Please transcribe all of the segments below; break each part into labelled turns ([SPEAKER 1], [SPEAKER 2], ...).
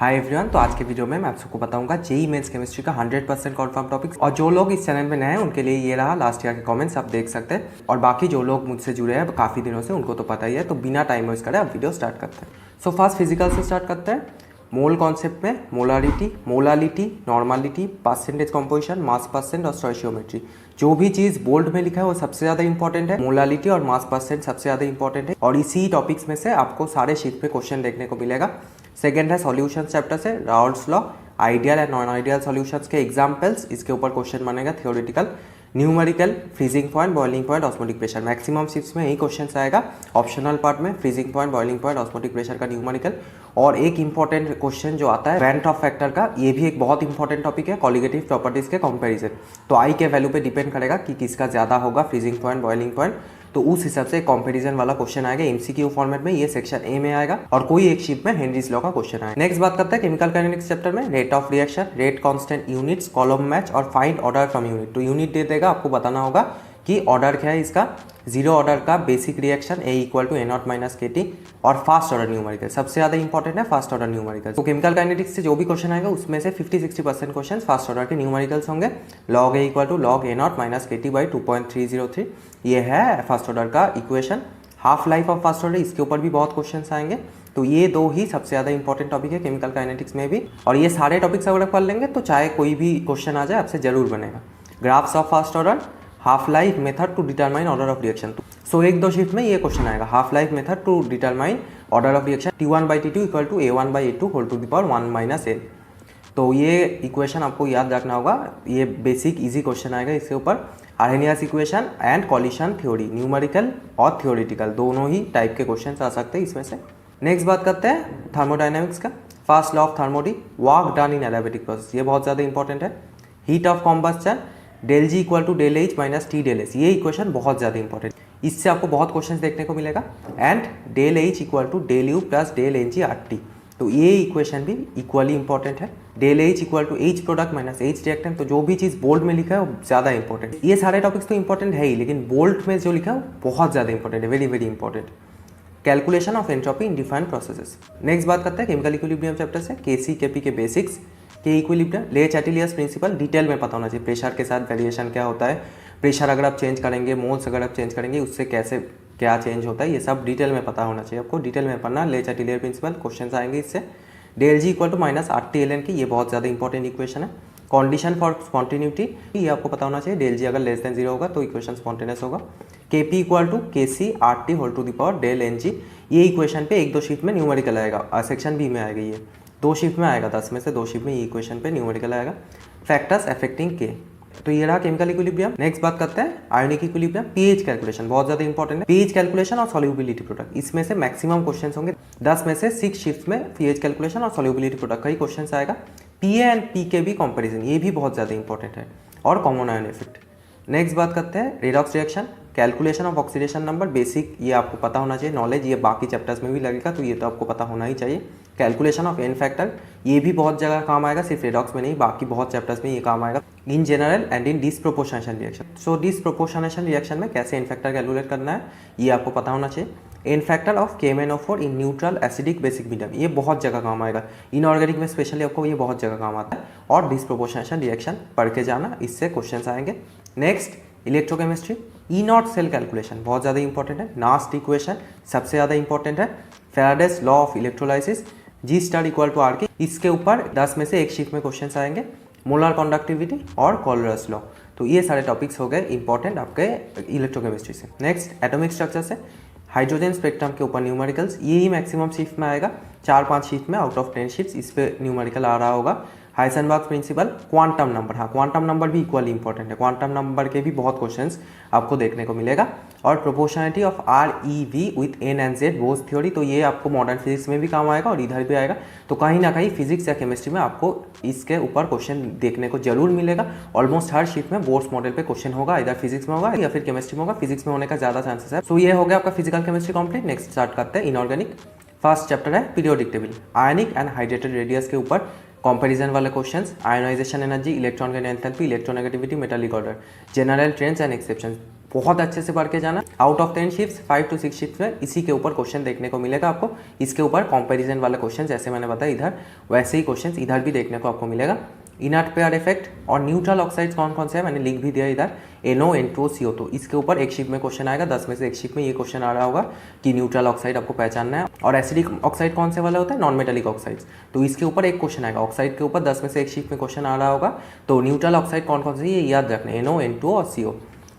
[SPEAKER 1] Hi everyone, तो आज के वीडियो में मैं आप सबको बताऊंगा जेईई मेंस केमिस्ट्री का 100% कन्फर्म टॉपिक्स। और जो लोग इस चैनल में नए हैं उनके लिए ये रहा लास्ट ईयर के कमेंट्स, आप देख सकते हैं। और बाकी जो लोग मुझसे जुड़े हैं काफ़ी दिनों से उनको तो पता ही है। तो बिना टाइम वेस्ट करे आप वीडियो स्टार्ट करते हैं। सो फर्स्ट फिजिकल से स्टार्ट करते हैं। मोल कॉन्सेप्ट में molarity, molality, normality, percentage composition, मास परसेंट और स्टोइशियोमेट्री, जो भी चीज़ बोल्ड में लिखा है वो सबसे ज़्यादा इंपॉर्टेंट है। मोलालिटी और मास परसेंट सबसे ज़्यादा इंपॉर्टेंट है। और इसी टॉपिक्स में से आपको सारे शीट पे क्वेश्चन देखने को मिलेगा। सेकेंड है सॉल्यूशन चैप्टर से Raoult's law, ideal and non ideal solutions के एग्जाम्पल्स, इसके ऊपर क्वेश्चन बनेगा। Theoretical, numerical, freezing point, boiling point, osmotic pressure, maximum shifts में यही क्वेश्चन आएगा। ऑप्शनल पार्ट में freezing point, boiling point, osmotic pressure का न्यूमेरिकल। और एक इंपॉर्टेंट क्वेश्चन जो आता है वेंट ऑफ फैक्टर का, ये भी एक बहुत इंपॉर्टेंट टॉपिक है, कॉलिगेटिव प्रॉपर्टीज के कंपैरिजन। तो आई के वैल्यू पे डिपेंड करेगा कि किसका ज़्यादा होगा, फ्रीजिंग पॉइंट, बॉइलिंग पॉइंट। तो उस हिसाब से कंपैरिजन वाला क्वेश्चन आएगा एमसीक्यू फॉर्मेट में, ये सेक्शन ए में आएगा। और कोई एक शीट में हेनरीज लॉ का क्वेश्चन आएगा। नेक्स्ट बात करते हैं केमिकल काइनेटिक्स चैप्टर में। Rate of reaction, rate constant, units, column match और फाइंड ऑर्डर फ्रॉम यूनिट। तो यूनिट दे देगा, आपको बताना होगा कि ऑर्डर क्या है इसका। जीरो ऑर्डर का basic reaction A equal to A not minus K T. और फास्ट ऑर्डर न्यूमेरिकल सबसे ज़्यादा इंपॉर्टेंट है, फास्ट ऑर्डर न्यूमेरिकल। तो केमिकल काइनेटिक्स से जो भी क्वेश्चन आएगा उसमें से 50-60% क्वेश्चन फास्ट ऑर्डर के न्यूमेरिकल्स होंगे। Log A equal to log A not minus K T by 2.303, ये है फास्ट ऑर्डर का equation. Half life of first order, इसके ऊपर भी बहुत क्वेश्चन आएंगे। तो ये दो ही सबसे ज़्यादा इंपॉर्टेंट टॉपिक है केमिकल काइनेटिक्स में भी। और ये सारे टॉपिक्स अगर पढ़ लेंगे तो चाहे कोई भी क्वेश्चन आ जाए आपसे जरूर बनेगा। Graphs of first order, half life method to determine order of reaction. So एक दो शिफ्ट में ये क्वेश्चन आएगा, half life method to determine order of reaction T1/T2 equal to A1/A2 whole to the power 1 minus n। तो ये equation आपको याद रखना होगा, ये बेसिक इजी क्वेश्चन आएगा इसके ऊपर। Arrhenius equation and coalition theory, numerical और थियोरेटिकल दोनों ही टाइप के क्वेश्चन आ सकते हैं इसमें से। नेक्स्ट बात करते हैं थर्मोडाइनमिक्स का। First law of thermo, work done in adiabatic process, ये बहुत ज़्यादा इंपॉर्टेंट है। Heat of combustion, del G equal to del H minus T del S, ये इक्वेशन बहुत ज़्यादा इंपॉर्टेंट, इससे आपको बहुत क्वेश्चन देखने को मिलेगा। And del H equal to del U plus del N G R T, तो ये इक्वेशन भी इक्वली इंपॉर्टेंट है। Del H equal to H product minus H reactant, तो जो भी चीज़ बोल्ड में लिखा है वो ज़्यादा इंपॉर्टेंट। ये सारे टॉपिक्स तो इंपॉर्टेंट है ही, लेकिन बोल्ड में जो लिखा है वो बहुत ज़्यादा इंपॉर्टेंट है, very very important. Calculation of entropy in defined processes. Next बात करते हैं केमिकल इक्विलिब्रियम चैप्टर से। केसी केपी के बेसिक्स, के इक्विलिब्रियम, ले चैटिलियस प्रिंसिपल डिटेल में पता होना चाहिए। प्रेशर के साथ वेरिएशन क्या होता है, प्रेशर अगर आप चेंज करेंगे, मोल्स अगर आप चेंज करेंगे उससे कैसे क्या चेंज होता है, ये सब डिटेल में पता होना चाहिए आपको। डिटेल में पढ़ना, ले चैटिलियर प्रिंसिपल, क्वेश्चन आएंगे इससे। Del G equal to minus R T L N K, ये बहुत ज़्यादा इंपॉर्टेंट इक्वेशन है। कंडीशन फॉर स्पॉन्टिन्यूटी, ये आपको पता होना चाहिए। डेल जी अगर लेस देन 0 होगा तो इक्वेशन स्पॉन्टेनियस होगा। के P equal to K C R T whole to the power del N G, ये इक्वेशन पे एक दो शीट में न्यूमेरिकल आएगा, सेक्शन बी में आएगा। ये दो शिफ्ट में आएगा, 10 में से 2 शिफ्ट में ये इक्वेशन पे न्यूमेरिकल आएगा। फैक्टर्स अफेक्टिंग के, तो ये रहा केमिकल इक्विलिब्रियम। नेक्स्ट बात करते हैं आयोनिक इक्विलिब्रियम। पीएच कैलकुलेशन बहुत ज्यादा इंपॉर्टेंट है। पीएच कैलकुलेशन और सॉल्युबिलिटी प्रोडक्ट, इसमें से मैक्सिमम क्वेश्चंस होंगे। 10 में से 6 शिफ्ट में पीएच कैलकुलेशन और सॉल्युबिलिटी प्रोडक्ट का ही क्वेश्चन आएगा। पीए एंड पीके भी कंपैरिजन, ये भी बहुत ज्यादा इंपॉर्टेंट है। और कॉमन आयन इफेक्ट। नेक्स्ट बात करते हैं redox reaction, calculation of oxidation number, basic ये आपको पता होना चाहिए नॉलेज, ये बाकी चैप्टर्स में भी लगेगा तो ये तो आपको पता होना ही चाहिए। कैलकुलेशन ऑफ एन फैक्टर, ये भी बहुत जगह काम आएगा, सिर्फ रेडॉक्स में नहीं, बाकी बहुत चैप्टर्स में ये काम आएगा। In general and in disproportionation reaction, so disproportionation reaction में कैसे एन फैक्टर कैलकुलेट करना है ये आपको पता होना चाहिए। N factor of KMnO4 in neutral acidic basic medium, ये बहुत जगह काम आएगा। इनऑर्गेनिक में स्पेशली आपको ये बहुत जगह काम आता है। और डिसप्रोपोर्शनेशन रिएक्शन पढ़ के जाना, इससे क्वेश्चन आएंगे। Next electrochemistry, E not cell calculation बहुत ज़्यादा इंपॉर्टेंट है। नास्ट इक्वेशन सबसे ज़्यादा इंपॉर्टेंट है। Faraday's law of electrolysis, G star equal to R K, इसके ऊपर 10 में से एक शीट में क्वेश्चन आएंगे। मोलर कंडक्टिविटी और कॉलरस लॉ, तो ये सारे टॉपिक्स हो गए इंपॉर्टेंट आपके इलेक्ट्रोकेमिस्ट्री से। नेक्स्ट एटॉमिक स्ट्रक्चर से, हाइड्रोजन स्पेक्ट्रम के ऊपर न्यूमेरिकल्स, ये ही मैक्सिमम शिफ्ट में आएगा। 4-5 शिफ्ट में आउट ऑफ 10 शिफ्ट इस पे न्यूमेरिकल आ रहा होगा। हाइसेनबर्ग प्रिंसिपल, क्वांटम नंबर, हाँ क्वांटम नंबर भी इक्वली इंपॉर्टेंट है। क्वांटम नंबर के भी बहुत क्वेश्चंस आपको देखने को मिलेगा। और proportionality of ReV with N and Z Bose theory, तो ये आपको मॉडर्न फिजिक्स में भी काम आएगा और इधर भी आएगा। तो कहीं ना कहीं फिजिक्स या केमिस्ट्री में आपको इसके ऊपर क्वेश्चन देखने को जरूर मिलेगा। ऑलमोस्ट हर शीट में बोर्स मॉडल पे क्वेश्चन होगा, इधर फिजिक्स में होगा या फिर केमिस्ट्री में होगा। फिजिक्स में होने का ज़्यादा चांसेस है। सो ये हो गया आपका physical chemistry complete. Next start करते हैं इनऑर्गेनिक। फर्स्ट चैप्टर है periodic table, ionic and hydrated radius के ऊपर कंपैरिजन वाले questions. Ionisation energy, electron gain enthalpy, electronegativity, metallic order, general trends and exceptions, बहुत अच्छे से पढ़ के जाना। Out of 10 shifts 5 to 6 shift में इसी के ऊपर क्वेश्चन देखने को मिलेगा आपको। इसके ऊपर कंपैरिजन वाला क्वेश्चन जैसे मैंने बताया इधर, वैसे ही क्वेश्चन इधर भी देखने को आपको मिलेगा। इनर्ट पेयर इफेक्ट और न्यूट्रल ऑक्साइड्स कौन कौन से हैं मैंने लिख भी दिया इधर, NO N2O CO। तो इसके ऊपर एक शिफ्ट में क्वेश्चन आएगा, 10 में से एक शिफ्ट में ये क्वेश्चन आ रहा होगा कि न्यूट्रल ऑक्साइड आपको पहचानना है। और एसिडिक ऑक्साइड कौन से वाला होता है, नॉन मेटेलिक ऑक्साइड्स। तो इसके ऊपर एक क्वेश्चन आएगा, ऑक्साइड के ऊपर 10 में से एक शिफ्ट में क्वेश्चन आ रहा होगा। तो न्यूट्रल ऑक्साइड कौन कौन से ये याद रखना है, NO N2O और CO।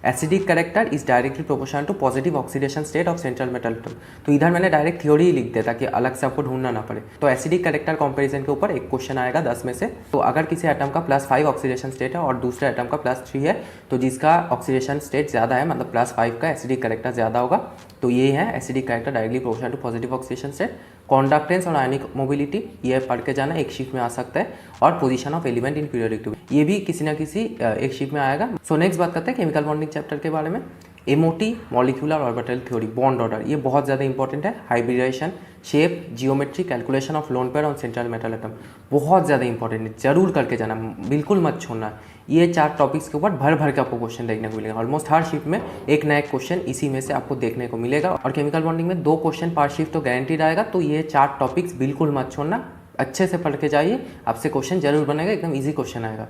[SPEAKER 1] Acidic character is directly proportional to positive oxidation state of central metal atom. तो इधर मैंने डायरेक्ट थ्योरी ही लिख दिया ताकि अलग से आपको ढूंढना ना पड़े। तो एसिडिक कैरेक्टर कंपैरिजन के ऊपर एक क्वेश्चन आएगा 10 में से। तो अगर किसी एटम का +5 ऑक्सीडेशन स्टेट है और दूसरे एटम का +3 है, तो जिसका ऑक्सीडेशन स्टेट ज़्यादा है मतलब +5 का एसिडिक कैरेक्टर ज़्यादा होगा। तो ये है acidic character directly proportional to positive oxidation state. Conductance और आयनिक मोबिलिटी ये पढ़ के जाना, एक शिफ्ट में आ सकता है। और position of element in periodic table ये भी किसी ना किसी एक शिफ्ट में आएगा। सो नेक्स्ट बात करते हैं केमिकल बॉन्डिंग चैप्टर के बारे में। MOT molecular orbital theory, bond order, ये बहुत ज़्यादा इंपॉर्टेंट है। Hybridisation, shape, geometry, calculation of lone pair on central metal atom, बहुत ज़्यादा इंपॉर्टेंट है, जरूर करके जाना, बिल्कुल मत छोड़ना। ये 4 टॉपिक्स के ऊपर भर भर के आपको क्वेश्चन देखने को मिलेगा। ऑलमोस्ट हर शिफ्ट में एक नया क्वेश्चन इसी में से आपको देखने को मिलेगा। और केमिकल बॉन्डिंग में 2 क्वेश्चन पर शिफ्ट तो गारंटीड आएगा। तो ये 4 टॉपिक्स बिल्कुल मत छोड़ना, अच्छे से पढ़ के जाइए, आपसे क्वेश्चन जरूर बनेगा, एकदम ईजी क्वेश्चन आएगा।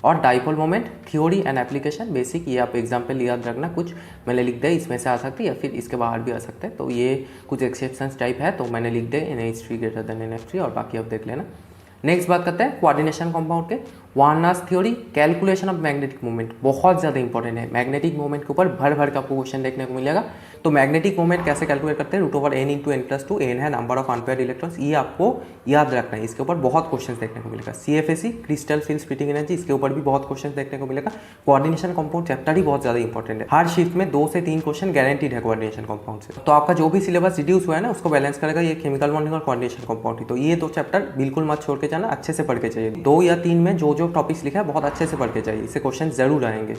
[SPEAKER 1] और dipole moment theory and application basic, ये आप एग्जाम्पल याद रखना, कुछ मैंने लिख दिया, इसमें से आ सकती है या फिर इसके बाहर भी आ सकता है। तो ये कुछ एक्सेप्शंस टाइप है, तो मैंने लिख दिया NH3 ग्रेटर देन NF3 और बाकी आप देख लेना। नेक्स्ट बात करते हैं कोऑर्डिनेशन कंपाउंड के। Warners theory, calculation of magnetic movement, बहुत ज़्यादा इंपॉर्टेंट है। मैग्नेटिक मूवमेंट के ऊपर भर भर का आपको क्वेश्चन देखने को मिलेगा। तो मैग्नेटिक मूवमेंट कैसे कैलकुलेट करते हैं, √n × n+2, n है नंबर ऑफ अनपेयर्ड इलेक्ट्रॉन्स, ये आपको याद रखना है। इसके ऊपर बहुत क्वेश्चन देखने को मिलेगा। CFAC crystal field splitting energy, इसके ऊपर भी बहुत क्वेश्चन देखने को मिलेगा। कोऑर्डिनेशन कंपाउंड चैप्टर ही बहुत ज़्यादा इंपॉर्टेंट है। हर शिफ्ट में 2 से 3 क्वेश्चन गारंटीड है कोऑर्डिनेशन कंपाउंड से। तो आपका जो भी सिलेबस रिड्यूस हुआ है ना, उसको बैलेंस करेगा ये केमिकल बॉन्डिंग और कोऑर्डिनेशन कंपाउंड ही। तो ये 2 चैप्टर बिल्कुल मत छोड़ के जाना, अच्छे से पढ़ के चाहिए। 2 या 3 में जो टॉपिक्स लिखा है बहुत अच्छे से पढ़ के चाहिए, इससे क्वेश्चन जरूर आएंगे।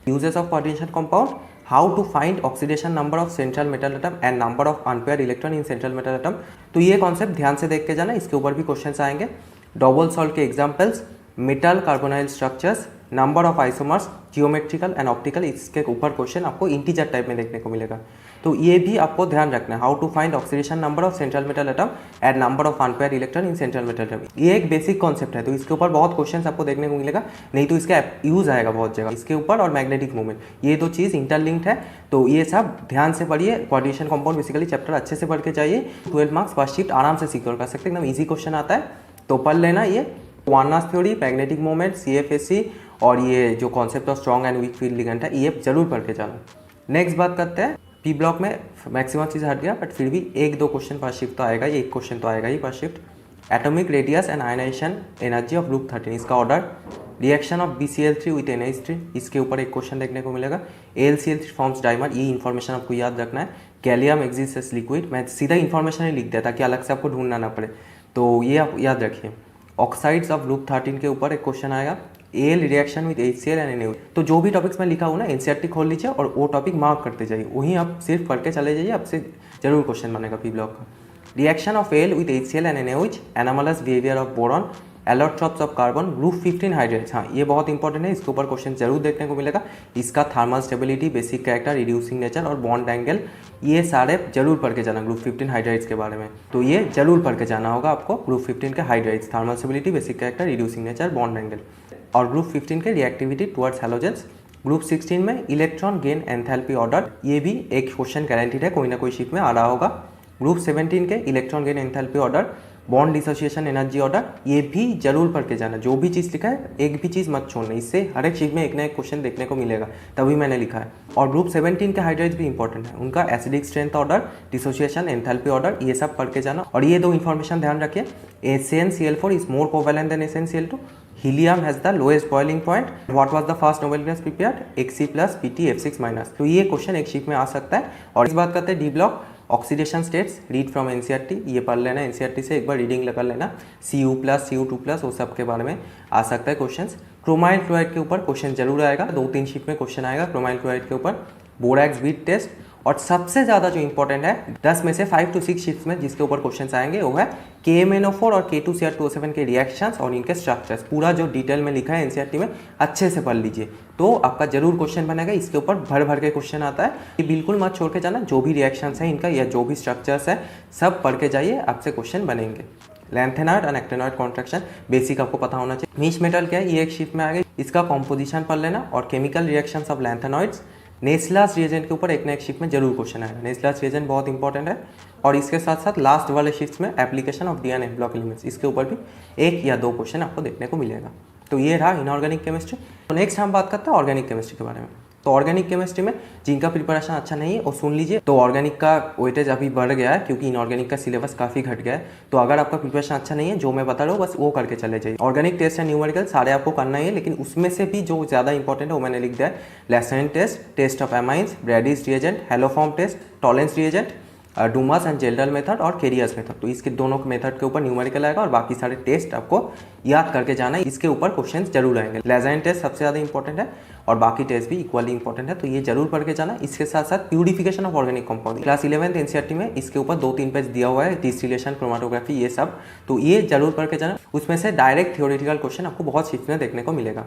[SPEAKER 1] Uses of coordination compound, how to find oxidation number of central metal atom and number of unpaired electron in central metal atom. तो ये कॉन्सेप्ट ध्यान से देख के जाना, इसके ऊपर भी क्वेश्चंस आएंगे। डबल सॉल्ट के examples, metal carbonyl structures, number of isomers, geometrical and optical, इसके ऊपर क्वेश्चन आपको इंटीजर टाइप में देखने को मिलेगा। तो ये भी आपको ध्यान रखना है, how to find oxidation number of central metal atom and number of unpaired electron in central metal atom. ये एक बेसिक कॉन्सेप्ट है, तो इसके ऊपर बहुत क्वेश्चन आपको देखने को मिलेगा, नहीं तो इसका यूज आएगा बहुत जगह इसके ऊपर। और मैग्नेटिक मूवमेंट, ये 2 चीज़ इंटरलिंक्ड है, तो ये सब ध्यान से पढ़िए। कोऑर्डिनेशन कंपाउंड बेसिकली चैप्टर अच्छे से पढ़ के चाहिए, 12 मार्क्स फर्स्ट शिफ्ट आराम से सिक्योर कर सकते हैं, एकदम ईजी क्वेश्चन आता है, तो पढ़ लेना। ये Warners theory, magnetic movement, CFAC और ये जो concept of strong and weak field ligand है, ये जरूर पढ़ के जाना। नेक्स्ट बात करते हैं, पी ब्लॉक में मैक्सिमम चीज़ हट गया, बट फिर भी 1-2 क्वेश्चन पर शिफ्ट तो आएगा, ये एक क्वेश्चन तो आएगा ही पर shift. Atomic radius and ionisation energy of group 13, इसका order, reaction of BCl3 with NH3, इसके ऊपर एक क्वेश्चन देखने को मिलेगा। AlCl3 फॉर्म्स डाइमर, ये इन्फॉर्मेशन आपको याद रखना है। गैलियम एग्जिस्ट एज लिक्विड, मैं सीधा इन्फॉर्मेशन ही लिख दिया ताकि अलग से आपको ढूंढना ना पड़े, तो ये आप याद रखिए। ऑक्साइड्स ऑफ ग्रुप 13 के ऊपर एक क्वेश्चन आएगा। Al reaction with HCl and NaOH। तो जो भी टॉपिक्स मैं लिखा हूँ ना, NCERT खोल लीजिए और वो टॉपिक मार्क करते जाइए, वहीं आप सिर्फ पढ़ के चले जाइए, आपसे जरूर क्वेश्चन बनेगा पी ब्लॉक का। Reaction of Al with HCl and NaOH, anomalous behaviour of boron, allotropes of carbon, group 15 hydrates, हाँ ये बहुत इंपॉर्टेंट है, इसके ऊपर क्वेश्चन जरूर देखने को मिलेगा। इसका thermal stability, basic character, reducing nature और बॉन्ड एंगल, ये सारे जरूर पढ़ के जाना ग्रुप 15 हाइड्रेट्स के बारे में। तो ये जरूर पढ़ के जाना होगा आपको, ग्रुप 15 के hydrates, thermal stability, basic character, reducing nature, bond angle. और ग्रुप 15 के रिएक्टिविटी टुवर्ड्स हैलोजेंस। ग्रुप 16 में इलेक्ट्रॉन गेन एंथैल्पी ऑर्डर, ये भी एक क्वेश्चन गारंटीड है, कोई ना कोई शिफ्ट में आ रहा होगा। ग्रुप 17 के electron gain enthalpy order, bond dissociation energy order, ये भी जरूर पढ़ के जाना। जो भी चीज़ लिखा है एक भी चीज़ मत छोड़ना, इससे हर एक शिफ्ट में एक ना एक क्वेश्चन देखने को मिलेगा, तभी मैंने लिखा है। और ग्रुप 17 के हाइड्रेट्स भी इंपॉर्टेंट है, उनका acidic strength order, dissociation enthalpy order, ये सब पढ़ के जाना। और ये 2 इन्फॉर्मेशन ध्यान रखिए, HCnCl4 is more covalent than HnCl2, helium has the lowest boiling point, what was the first noble gas prepared, Xc+Pt(F6-). तो ये क्वेश्चन एक शिफ्ट में आ सकता है। और इस बात करते हैं D block, oxidation states, read from NCERT, ये पढ़ लेना, NCERT से एक बार रीडिंग कर लेना। Cu+, Cu2+, वो सब के बारे में आ सकता है क्वेश्चन। क्रोमाइल क्लोराइड के ऊपर क्वेश्चन जरूर आएगा, 2-3 शिफ्ट में क्वेश्चन आएगा क्रोमाइल क्लोराइड के ऊपर। बोरैक्स बीट टेस्ट, और सबसे ज़्यादा जो इंपॉर्टेंट है 10 में से 5 to 6 शिफ्ट में जिसके ऊपर क्वेश्चन आएंगे वो है KMnO4 और K2Cr2O7 के रिएक्शंस और इनके स्ट्रक्चर्स। पूरा जो डिटेल में लिखा है एनसीईआरटी में अच्छे से पढ़ लीजिए, तो आपका जरूर क्वेश्चन बनेगा। इसके ऊपर भर भर के क्वेश्चन आता है, ये बिल्कुल मत छोड़ के जाना। जो भी रिएक्शंस है इनका या जो भी स्ट्रक्चर्स है सब पढ़ के जाइए, आपसे क्वेश्चन बनेंगे। लैंथेनॉइड और एक्टिनॉइड कॉन्ट्रैक्शन बेसिक आपको पता होना चाहिए। मीश मेटल क्या है, ये एक शिफ्ट में आ गई, इसका कॉम्पोजिशन पढ़ लेना। और chemical reactions of lanthanoids Nessler's reagent के ऊपर एक ना एक शिफ्ट में जरूर क्वेश्चन आएगा। नेस्लास रिएजेंट बहुत इंपॉर्टेंट है। और इसके साथ साथ लास्ट वाले शिफ्ट में application of DNA block elements, इसके ऊपर भी 1 या 2 क्वेश्चन आपको देखने को मिलेगा। तो ये रहा इनऑर्गेनिक केमिस्ट्री। तो नेक्स्ट हम बात करते हैं ऑर्गेनिक केमिस्ट्री के बारे में। तो ऑर्गेनिक केमिस्ट्री में जिनका प्रिपरेशन अच्छा नहीं है वो सुन लीजिए। तो ऑर्गेनिक का वेटेज अभी बढ़ गया है क्योंकि इनऑर्गेनिक का सिलेबस काफ़ी घट गया है। तो अगर आपका प्रिपरेशन अच्छा नहीं है, जो मैं बता रहा हूँ बस वो करके चले जाइए। ऑर्गेनिक टेस्ट एंड न्यूमेरिकल सारे आपको करना ही है, लेकिन उसमें से भी जो ज़्यादा इंपॉर्टेंट है वो मैंने लिख दिया है। Lassaigne test, test of amines, Brady's reagent, haloform test, Tollens reagent, Dumas and Kjeldahl method और केरियस मेथड। तो इसके दोनों मेथड के ऊपर न्यूमेरिकल आएगा और बाकी सारे टेस्ट आपको याद करके जाना है। इसके ऊपर क्वेश्चंस जरूर आएंगे। लेजेंट टेस्ट सबसे ज़्यादा इंपॉर्टेंट है और बाकी टेस्ट भी इक्वली इंपॉर्टेंट है, तो ये जरूर पढ़ के जाना। इसके साथ साथ purification of organic compound class 11th NCERT में इसके ऊपर 2-3 पेज दिया हुआ है, डिस्टिलेशन, क्रोमेटोग्राफी, ये सब। तो ये जरूर पढ़ के जाना। उसमें से डायरेक्ट थ्योरेटिकल क्वेश्चन आपको बहुत शिफ्ट में देखने को मिलेगा।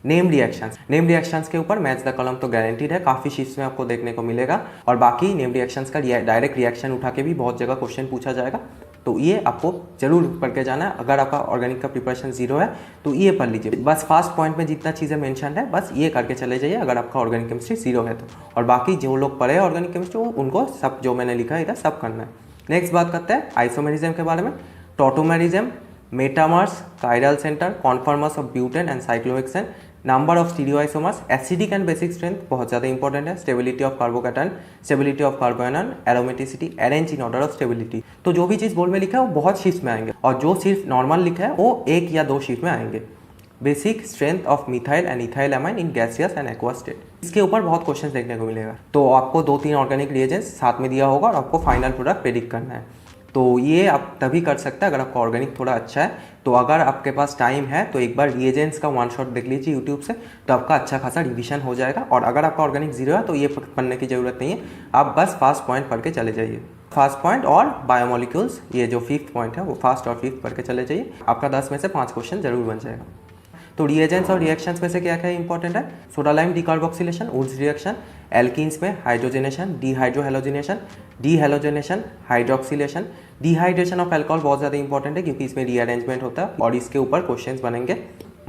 [SPEAKER 1] नेम रिएक्शंस के ऊपर मैच द कॉलम तो गारंटीड है, काफ़ी शिफ्ट्स में आपको देखने को मिलेगा। और बाकी नेम रिएक्शंस का डायरेक्ट रिएक्शन उठा के भी बहुत जगह क्वेश्चन पूछा जाएगा, तो ये आपको जरूर पढ़ के जाना है। अगर आपका ऑर्गेनिक का प्रिपरेशन 0 है तो ये पढ़ लीजिए। बस फास्ट पॉइंट में जितना चीज़ें मेंशन है बस ये करके चले जाइए अगर आपका ऑर्गेनिक केमिस्ट्री 0 है तो। और बाकी जो लोग पढ़े हैं ऑर्गेनिक केमिस्ट्री उनको सब जो मैंने लिखा है इधर सब करना है। नेक्स्ट बात करते हैं आइसोमेरिज्म के बारे में। Tautomerism, metamers, chiral centre, conformers of butane and cyclohexane, number of stereoisomers, acidic and basic strength बहुत ज़्यादा इंपॉर्टेंट है, stability of carbocation, stability of carbanion, aromaticity, arrange in order of stability. तो जो भी चीज़ बोर्ड में लिखा है वो बहुत शिफ्ट में आएंगे और जो सिर्फ नॉर्मल लिखा है वो 1 या 2 शिफ्ट में आएंगे। Basic strength of methyl and ethyl amine in gaseous and aqua state, इसके ऊपर बहुत क्वेश्चन देखने को मिलेगा। तो आपको 2-3 ऑर्गेनिक रिएजेंट्स साथ में दिया होगा और आपको फाइनल प्रोडक्ट प्रेडिक्ट करना है। तो ये आप तभी कर सकते हैं अगर आपका ऑर्गेनिक थोड़ा अच्छा है। तो अगर आपके पास टाइम है तो एक बार रिएजेंट्स का 1 शॉट देख लीजिए यूट्यूब से, तो आपका अच्छा खासा रिवीजन हो जाएगा। और अगर आपका ऑर्गेनिक 0 है तो ये पढ़ने की ज़रूरत नहीं है, आप बस फास्ट पॉइंट पढ़ के चले जाइए। फास्ट पॉइंट और बायोमोलिक्यूल्स, ये जो 5th पॉइंट है वो फास्ट और 5th पढ़ के चले जाइए, आपका 10 में से 5 क्वेश्चन जरूर बन जाएगा। तो रिएजेंट्स और रिएक्शंस में से क्या क्या इंपॉर्टेंट है? Soda lime decarboxylation, Wurtz reaction, alkenes में hydrogenation, dehydrohalogenation, dehalogenation, hydroxylation, dehydration of alcohol बहुत ज़्यादा इंपॉर्टेंट है क्योंकि इसमें रीअरेंजमेंट होता है और इसके ऊपर क्वेश्चंस बनेंगे।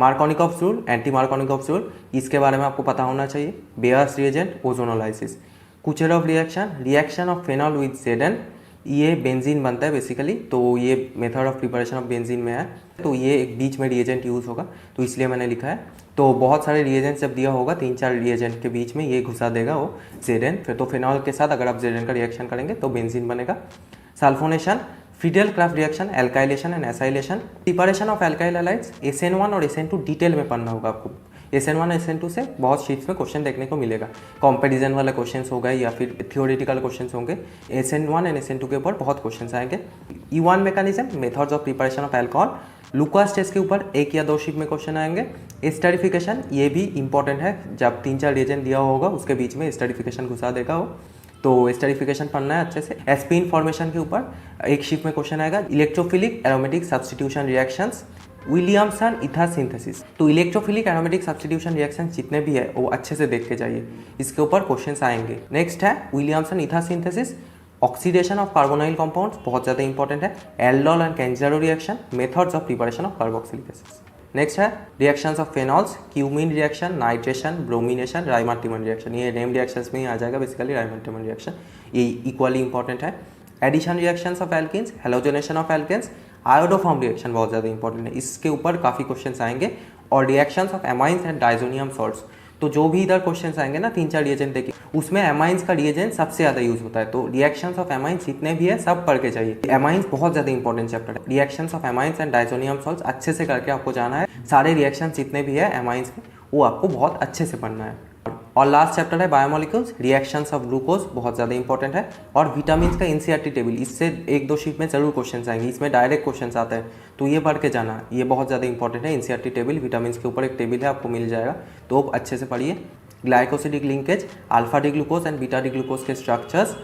[SPEAKER 1] Markovnikov's rule, anti Markovnikov's rule, इसके बारे में आपको पता होना चाहिए। Baeyer's reagent, ozonolysis, Kucherov reaction, reaction of phenol with Z N, ये बेंजीन बनता है बेसिकली, तो ये method of preparation of benzene में है। तो ये एक बीच में रिएजेंट यूज़ होगा तो इसलिए मैंने लिखा है। तो बहुत सारे रिएजेंट जब दिया होगा 3-4 रिएजेंट के बीच में ये घुसा देगा वो जेडन, फिर तो फिनॉल के साथ अगर आप जेडन का रिएक्शन करेंगे तो बेंजीन बनेगा। Sulphonation, Friedel craft reaction, alkylation and acylation, preparation of alkyl halides, SN1 और SN2 डिटेल में पढ़ना होगा आपको। SN1 SN2 से बहुत शीट्स में क्वेश्चन देखने को मिलेगा। कंपैरिजन वाले क्वेश्चंस हो गए या फिर थ्योरेटिकल क्वेश्चंस होंगे, SN1 एंड SN2 के ऊपर बहुत क्वेश्चंस आएंगे। E1 mechanism, methods of preparation of alcohol, Lucas test के ऊपर 1 या 2 शीट में क्वेश्चन आएंगे। एस्टरिफिकेशन, ये भी इंपॉर्टेंट है, जब 3-4 रिएजेंट दिया होगा उसके बीच में एस्टरिफिकेशन घुसा देगा वो, तो एस्टरिफिकेशन पढ़ना है अच्छे से। एस्पिन फॉर्मेशन के ऊपर 1 शीट में क्वेश्चन आएगा। Electrophilic aromatic substitution reactions, Williamson ether synthesis. तो इलेक्ट्रोफिलिक एरोमेटिक सब्स्टिट्यूशन रिएक्शन जितने भी है वो अच्छे से देख के जाइए, इसके ऊपर क्वेश्चंस आएंगे। नेक्स्ट है Williamson ether synthesis, oxidation of carbonyl compounds बहुत ज़्यादा इंपॉर्टेंट है। Aldol and Cannizzaro reaction, methods of preparation of carboxylic acid. Next है reactions of phenols, cumene reaction, nitration, bromination, Reimer Tiemann reaction, ये नेम रिएक्शंस में ही आ जाएगा बेसिकली राइमार्टिमन रिएक्शन, ये इक्वली इंपॉर्टेंट है। Addition reactions of alkenes, halogenation of alkanes, iodoform reaction बहुत ज़्यादा इंपॉर्टेंट है, इसके ऊपर काफ़ी क्वेश्चंस आएंगे। और reactions of amines and diazonium salts, तो जो भी इधर क्वेश्चंस आएंगे ना 3-4 रिएजेंट देखिए, उसमें एमाइंस का रिएजेंट सबसे ज़्यादा यूज होता है। तो रिएक्शंस ऑफ एमाइंस जितने भी है सब पढ़ के चाहिए, एमाइंस बहुत ज़्यादा इंपॉर्टेंट चैप्टर है। Reactions of amines and diazonium salts अच्छे से करके आपको जाना है, सारे रिएक्शंस जितने भी है एमाइंस के वो आपको बहुत अच्छे से पढ़ना है। और लास्ट चैप्टर है बायोमोलिक्यूल्स, रिएक्शंस ऑफ ग्लूकोज बहुत ज़्यादा इंपॉर्टेंट है। और विटामिन का एनसीईआरटी टेबल, इससे 1-2 शीट में जरूर क्वेश्चंस आएंगे, इसमें डायरेक्ट क्वेश्चंस आते हैं तो ये पढ़ के जाना, ये बहुत ज़्यादा इंपॉर्टेंट है। एनसीईआरटी टेबल, विटामिन के ऊपर एक टेबल है आपको मिल जाएगा, तो अच्छे से पढ़िए। Glycosidic linkage, alpha D glucose and beta D glucose के structures,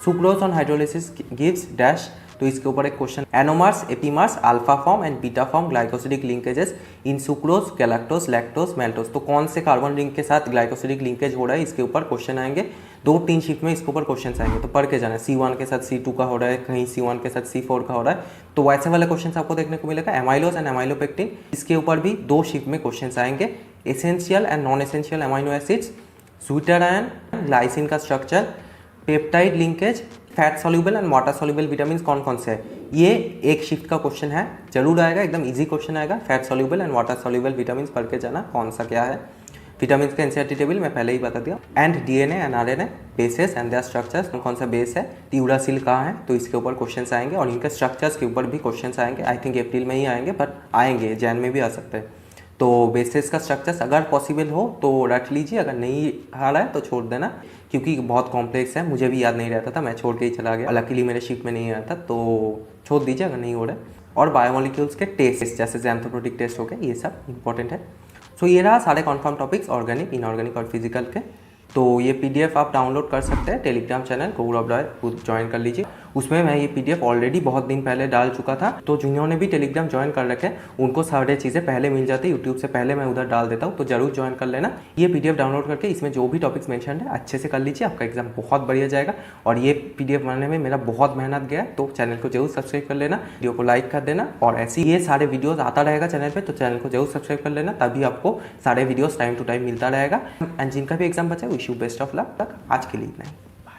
[SPEAKER 1] sucrose on hydrolysis gives dash, तो इसके ऊपर एक question, anomers, epimers, alpha form and beta form glycosidic linkages in sucrose, galactose, lactose, maltose, तो कौन से कार्बन रिंग के साथ ग्लाइकोसिडिक लिंकेज हो रहा है, इसके ऊपर क्वेश्चन आएंगे। 2-3 शिफ्ट में इसके ऊपर क्वेश्चन आएंगे, तो पढ़ के जाना। C1 के साथ C2 का हो रहा है, कहीं C1 के साथ C4 का हो रहा है, तो वैसे वाले क्वेश्चन आपको देखने को मिलेगा। एमाइलोज एंड एमाइलोपेक्टिन, इसके ऊपर भी 2 शिफ्ट में क्वेश्चन आएंगे। Essential and non essential amino acids, zwitterion, glycine का structure, peptide linkage, fat soluble and water soluble vitamin कौन कौन से है, ये एक शिफ्ट का क्वेश्चन है, जरूर आएगा, एकदम इजी क्वेश्चन आएगा। Fat soluble and water soluble vitamin पढ़ के जाना कौन सा क्या है। विटामिन का एनसीईआरटी टेबल मैं पहले ही बता दिया। And DNA and RNA bases and their structures, कौन सा बेस है, यूरासिल कहाँ है, तो इसके ऊपर क्वेश्चन आएंगे और इनके स्ट्रक्चर्स के ऊपर भी क्वेश्चन आएंगे। आई थिंक अप्रैल में ही आएंगे, बट आएंगे, जैन में भी आ सकते हैं। तो बेसिस का स्ट्रक्चर्स अगर पॉसिबल हो तो रख लीजिए, अगर नहीं आ रहा है तो छोड़ देना, क्योंकि बहुत कॉम्प्लेक्स है, मुझे भी याद नहीं रहता था, मैं छोड़ के ही चला गया। लकीली मेरे शीट में नहीं आया था, तो छोड़ दीजिए अगर नहीं हो रहा है। और बायोमोलिक्यूल्स के टेस्ट जैसे ज़ैंथोप्रोटिक टेस्ट हो गए, ये सब इंपॉर्टेंट है। सो ये रहा सारे कॉन्फर्म टॉपिक्स, ऑर्गेनिक, इनऑर्गेनिक और फिजिकल के। तो ये पीडीएफ आप डाउनलोड कर सकते हैं, टेलीग्राम चैनल गौरव रॉय ज्वाइन कर लीजिए। उसमें मैं ये पीडीएफ ऑलरेडी बहुत दिन पहले डाल चुका था, तो जिन्होंने भी टेलीग्राम ज्वाइन कर रखे उनको सारे चीज़ें पहले मिल जाती है, यूट्यूब से पहले मैं उधर डाल देता हूँ, तो जरूर ज्वाइन कर लेना। ये पीडीएफ डाउनलोड करके इसमें जो भी टॉपिक्स मेंशन है अच्छे से कर लीजिए, आपका एग्जाम बहुत बढ़िया जाएगा। और ये पीडीएफ बनाने में मेरा बहुत मेहनत गया है, तो चैनल को जरूर सब्सक्राइब कर लेना, वीडियो को लाइक कर देना, और ऐसे ये सारे वीडियोज़ आता रहेगा चैनल पर, तो चैनल को जरूर सब्सक्राइब कर लेना, तभी आपको सारे वीडियोज़ टाइम टू टाइम मिलता रहेगा। एंड जिनका भी एग्जाम बचा है, wish you best of luck. आज के लिए इतना ही, बाय।